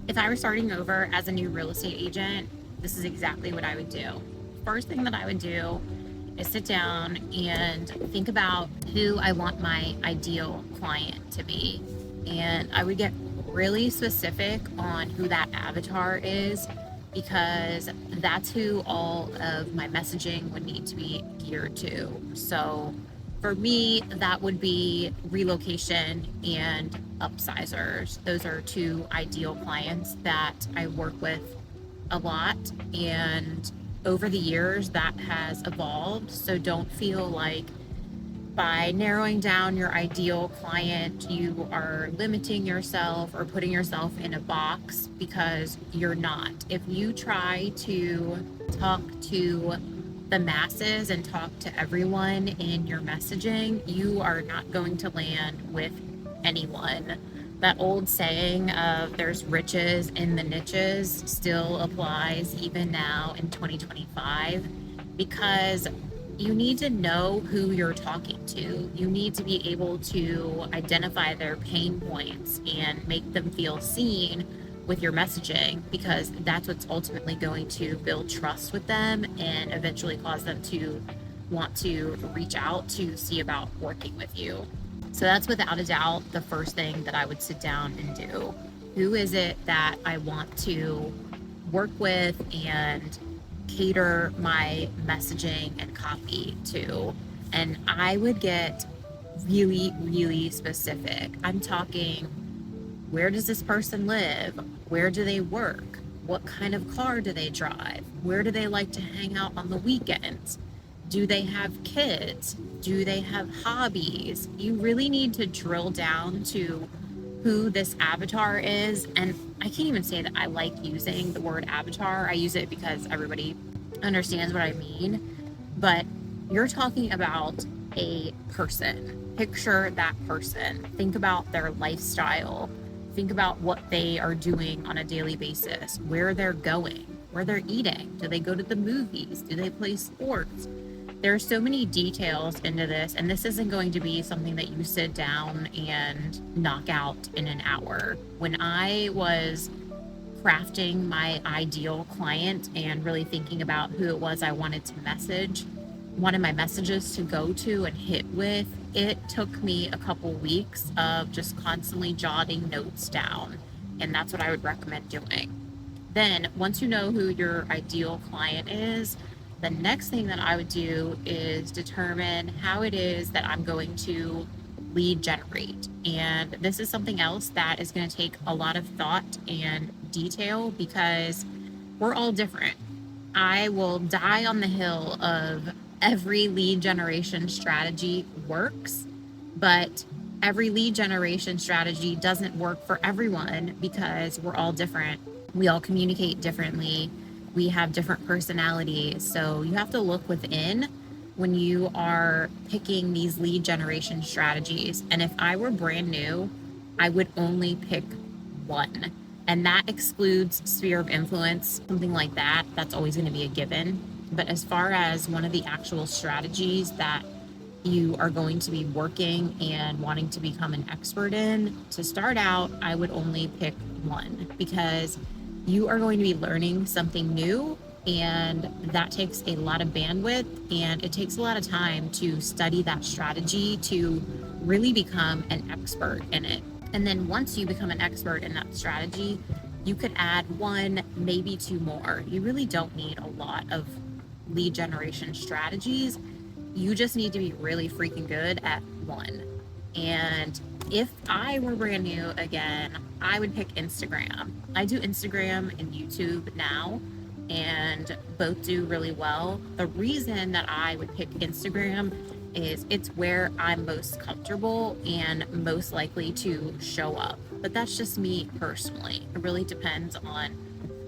If I were starting over as a new real estate agent, this is exactly what I would do. First thing that I would do is sit down and think about who I want my ideal client to be. And I would get really specific on who that avatar is because that's who all of my messaging would need to be geared to. So for me, that would be relocation and upsizers. Those are two ideal clients that I work with a lot. And over the years, that has evolved. So don't feel like by narrowing down your ideal client, you are limiting yourself or putting yourself in a box because you're not. If you try to talk to the masses and talk to everyone in your messaging, you are not going to land with anyone. That old saying of there's riches in the niches still applies even now in 2025 because you need to know who you're talking to. You need to be able to identify their pain points and make them feel seen with your messaging because that's what's ultimately going to build trust with them and eventually cause them to want to reach out to see about working with you. So that's without a doubt the first thing that I would sit down and do. Who is it that I want to work with and cater my messaging and copy to? And I would get really, really specific. I'm talking, where does this person live? Where do they work? What kind of car do they drive? Where do they like to hang out on the weekends? Do they have kids? Do they have hobbies? You really need to drill down to who this avatar is. And I can't even say that I like using the word avatar. I use it because everybody understands what I mean. But you're talking about a person. Picture that person. Think about their lifestyle. Think about what they are doing on a daily basis, where they're going, where they're eating. Do they go to the movies? Do they play sports? There are so many details into this, and this isn't going to be something that you sit down and knock out in an hour. When I was crafting my ideal client and really thinking about who it was I wanted my messages to go to and hit with, it took me a couple weeks of just constantly jotting notes down. And that's what I would recommend doing. Then, once you know who your ideal client is, the next thing that I would do is determine how it is that I'm going to lead generate. And this is something else that is going to take a lot of thought and detail because we're all different. I will die on the hill of every lead generation strategy works, but every lead generation strategy doesn't work for everyone because we're all different. We all communicate differently. We have different personalities. So you have to look within when you are picking these lead generation strategies. And if I were brand new, I would only pick one. And that excludes sphere of influence, something like that. That's always going to be a given. But as far as one of the actual strategies that you are going to be working and wanting to become an expert in, to start out, I would only pick one because you are going to be learning something new, and that takes a lot of bandwidth and it takes a lot of time to study that strategy to really become an expert in it. And then once you become an expert in that strategy, you could add one, maybe two more. You really don't need a lot of lead generation strategies. You just need to be really freaking good at one. And if I were brand new again, I would pick Instagram. I do Instagram and YouTube now, and both do really well. The reason that I would pick Instagram is it's where I'm most comfortable and most likely to show up. But that's just me personally. It really depends on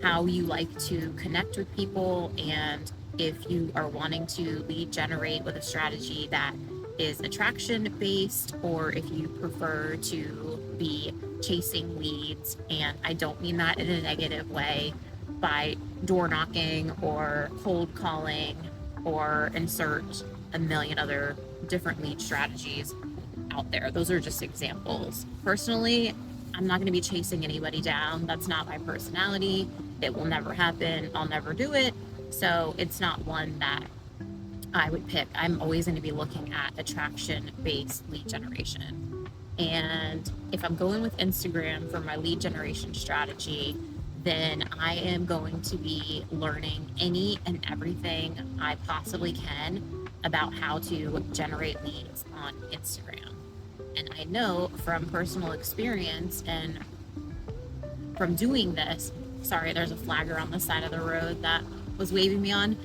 how you like to connect with people and if you are wanting to lead generate with a strategy that is attraction based, or if you prefer to be chasing leads. And I don't mean that in a negative way by door knocking or cold calling or insert a million other different lead strategies out there. Those are just examples. Personally, I'm not going to be chasing anybody down. That's not my personality. It will never happen. I'll never do it. So it's not one that I would pick. I'm always going to be looking at attraction based lead generation. And if I'm going with Instagram for my lead generation strategy, then I am going to be learning any and everything I possibly can about how to generate leads on Instagram. And I know from personal experience and from doing this, sorry, there's a flagger on the side of the road that was waving me on.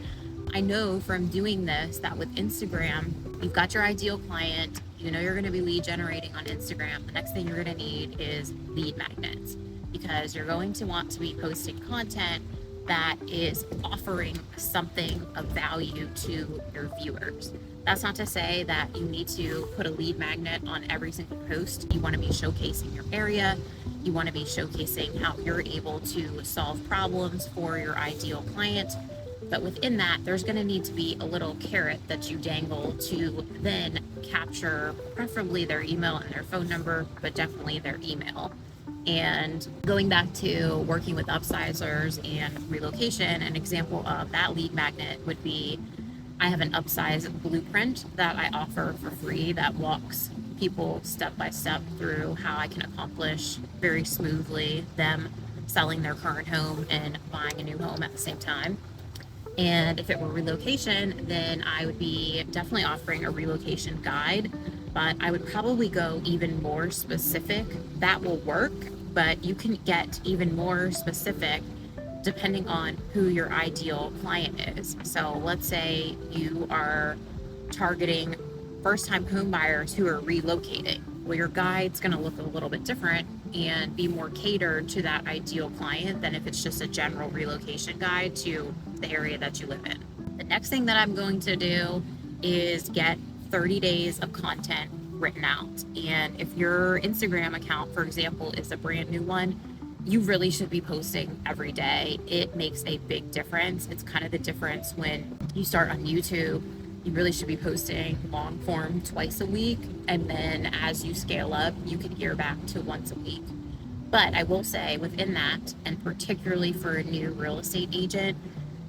I know from doing this that with Instagram, you've got your ideal client, you know you're going to be lead generating on Instagram. The next thing you're going to need is lead magnets, because you're going to want to be posting content that is offering something of value to your viewers. That's not to say that you need to put a lead magnet on every single post. You want to be showcasing your area. You want to be showcasing how you're able to solve problems for your ideal client. But within that, there's going to need to be a little carrot that you dangle to then capture preferably their email and their phone number, but definitely their email. And going back to working with upsizers and relocation, an example of that lead magnet would be, I have an upsize blueprint that I offer for free that walks people step by step through how I can accomplish very smoothly them selling their current home and buying a new home at the same time. And if it were relocation, then I would be definitely offering a relocation guide, but I would probably go even more specific. That will work, but you can get even more specific depending on who your ideal client is. So let's say you are targeting first-time home buyers who are relocating. Well, your guide's going to look a little bit different and be more catered to that ideal client than if it's just a general relocation guide to the area that you live in. The next thing that I'm going to do is get 30 days of content written out. And if your Instagram account, for example, is a brand new one, you really should be posting every day. It makes a big difference. It's kind of the difference when you start on YouTube. You really should be posting long form twice a week. And then as you scale up, you can gear back to once a week. But I will say within that, and particularly for a new real estate agent,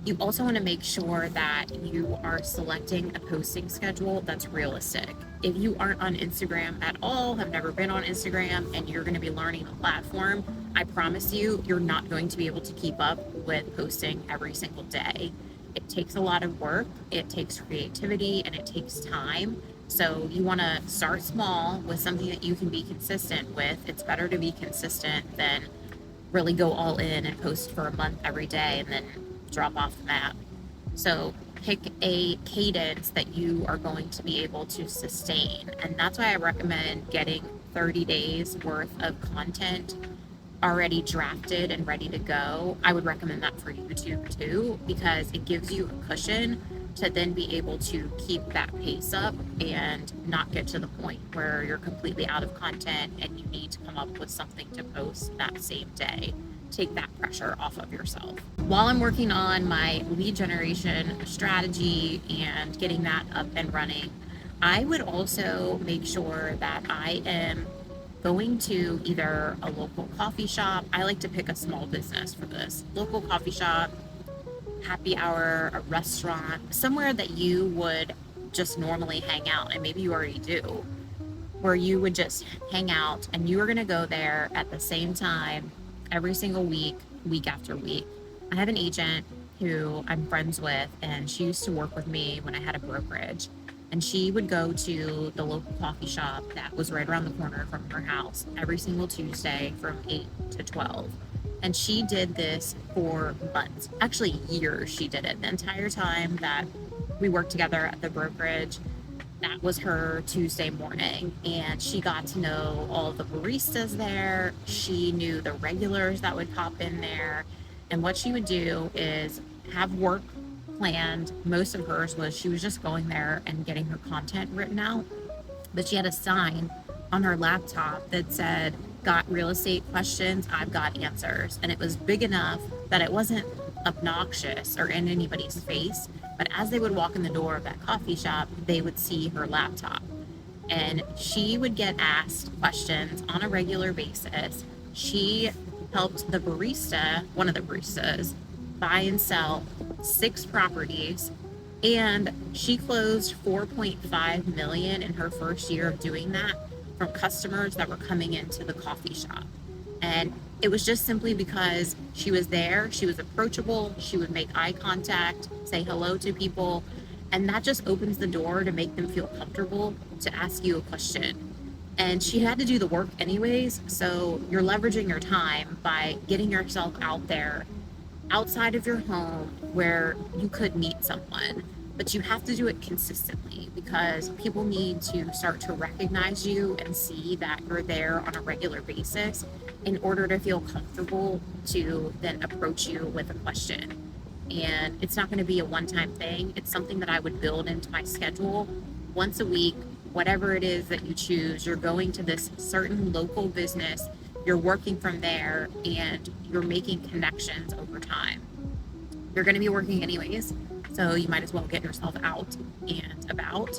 you also want to make sure that you are selecting a posting schedule that's realistic. If you aren't on Instagram at all, have never been on Instagram, and you're going to be learning the platform, I promise you, you're not going to be able to keep up with posting every single day. It takes a lot of work, it takes creativity, and it takes time. So you want to start small with something that you can be consistent with. It's better to be consistent than really go all in and post for a month every day and then drop off the map. So pick a cadence that you are going to be able to sustain. And that's why I recommend getting 30 days worth of content already drafted and ready to go. I would recommend that for YouTube too, because it gives you a cushion to then be able to keep that pace up and not get to the point where you're completely out of content and you need to come up with something to post that same day. Take that pressure off of yourself. While I'm working on my lead generation strategy and getting that up and running, I would also make sure that I am going to either a local coffee shop. I like to pick a small business for this. Local coffee shop, happy hour, a restaurant, somewhere that you would just normally hang out, and maybe you already do, where you would just hang out and you are going to go there at the same time every single week, week after week. I have an agent who I'm friends with, and she used to work with me when I had a brokerage. And she would go to the local coffee shop that was right around the corner from her house every single Tuesday from 8 to 12. And she did this for months, actually years she did it. The entire time that we worked together at the brokerage, that was her Tuesday morning. And she got to know all the baristas there. She knew the regulars that would pop in there. And what she would do is have work planned. Most of hers was she was just going there and getting her content written out. But she had a sign on her laptop that said, "Got real estate questions, I've got answers." And it was big enough that it wasn't obnoxious or in anybody's face. But as they would walk in the door of that coffee shop, they would see her laptop. And she would get asked questions on a regular basis she helped one of the baristas, buy and sell 6 properties, and she closed 4.5 million in her first year of doing that from customers that were coming into the coffee shop. And it was just simply because she was there, she was approachable, she would make eye contact, say hello to people, and that just opens the door to make them feel comfortable to ask you a question. And she had to do the work anyways, so you're leveraging your time by getting yourself out there outside of your home where you could meet someone. But you have to do it consistently because people need to start to recognize you and see that you're there on a regular basis in order to feel comfortable to then approach you with a question. And it's not going to be a one-time thing. It's something that I would build into my schedule once a week. Whatever it is that you choose, you're going to this certain local business, you're working from there, and you're making connections over time. You're going to be working anyways, so you might as well get yourself out and about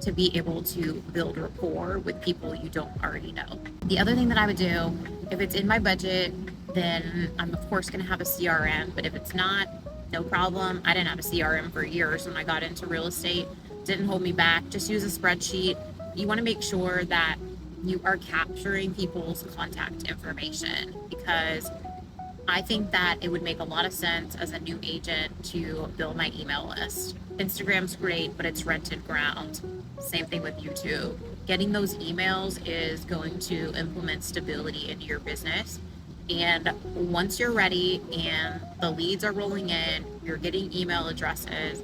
to be able to build rapport with people you don't already know. The other thing that I would do, if it's in my budget, then I'm of course going to have a CRM, but if it's not, no problem. I didn't have a CRM for years when I got into real estate. Didn't hold me back. Just use a spreadsheet. You want to make sure that you are capturing people's contact information, because I think that it would make a lot of sense as a new agent to build my email list. Instagram's great, but it's rented ground. Same thing with YouTube. Getting those emails is going to implement stability into your business. And once you're ready and the leads are rolling in, you're getting email addresses,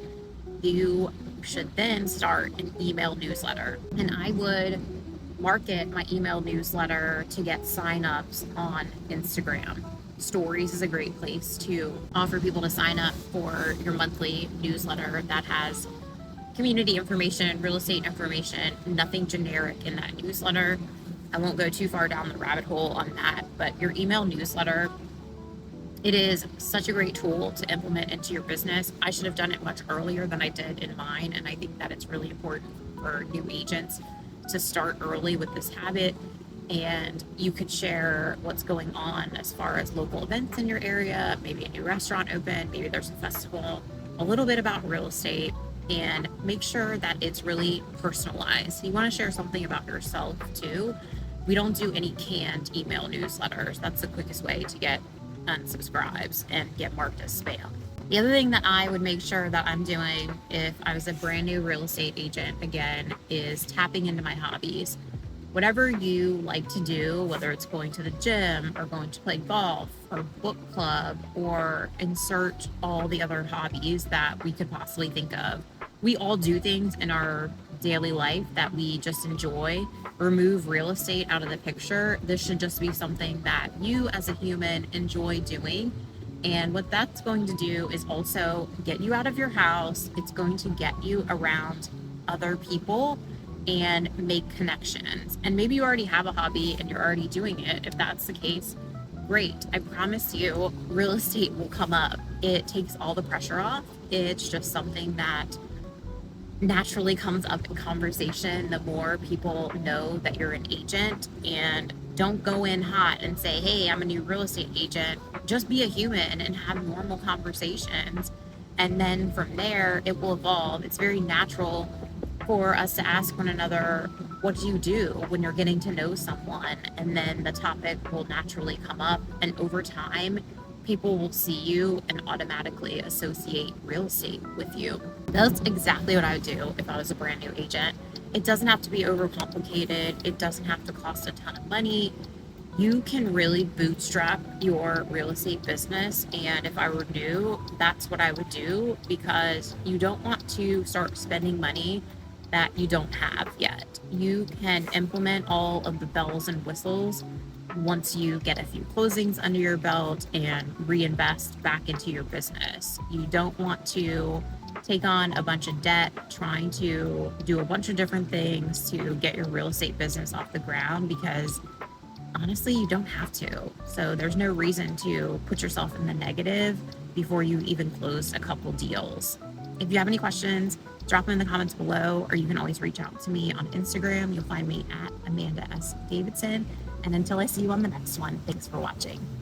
you should then start an email newsletter. And I would market my email newsletter to get signups on Instagram. Stories is a great place to offer people to sign up for your monthly newsletter that has community information, real estate information, nothing generic in that newsletter. I won't go too far down the rabbit hole on that, but your email newsletter, it is such a great tool to implement into your business. I should have done it much earlier than I did in mine, and I think that it's really important for new agents to start early with this habit. And you could share what's going on as far as local events in your area, maybe a new restaurant open, maybe there's a festival, a little bit about real estate, and make sure that it's really personalized. You want to share something about yourself too. We don't do any canned email newsletters. That's the quickest way to get unsubscribes and get marked as spam. The other thing that I would make sure that I'm doing if I was a brand new real estate agent, again, is tapping into my hobbies. Whatever you like to do, whether it's going to the gym or going to play golf or book club or insert all the other hobbies that we could possibly think of. We all do things in our daily life that we just enjoy. Remove real estate out of the picture. This should just be something that you as a human enjoy doing. And what that's going to do is also get you out of your house. It's going to get you around other people and make connections. And maybe you already have a hobby and you're already doing it. If that's the case, great. I promise you, real estate will come up. It takes all the pressure off. It's just something that naturally comes up in conversation the more people know that you're an agent. And don't go in hot and say, hey, I'm a new real estate agent. Just be a human and have normal conversations. And then from there, it will evolve. It's very natural for us to ask one another, what do you do when you're getting to know someone? And then the topic will naturally come up. And over time, people will see you and automatically associate real estate with you. That's exactly what I would do if I was a brand new agent. It doesn't have to be overcomplicated. It doesn't have to cost a ton of money. You can really bootstrap your real estate business. And if I were new, that's what I would do, because you don't want to start spending money that you don't have yet. You can implement all of the bells and whistles once you get a few closings under your belt and reinvest back into your business. You don't want to take on a bunch of debt trying to do a bunch of different things to get your real estate business off the ground, because honestly, you don't have to. So there's no reason to put yourself in the negative before you even close a couple deals. If you have any questions, drop them in the comments below, or you can always reach out to me on Instagram. You'll find me at Amanda S. Davidson. And until I see you on the next one, thanks for watching.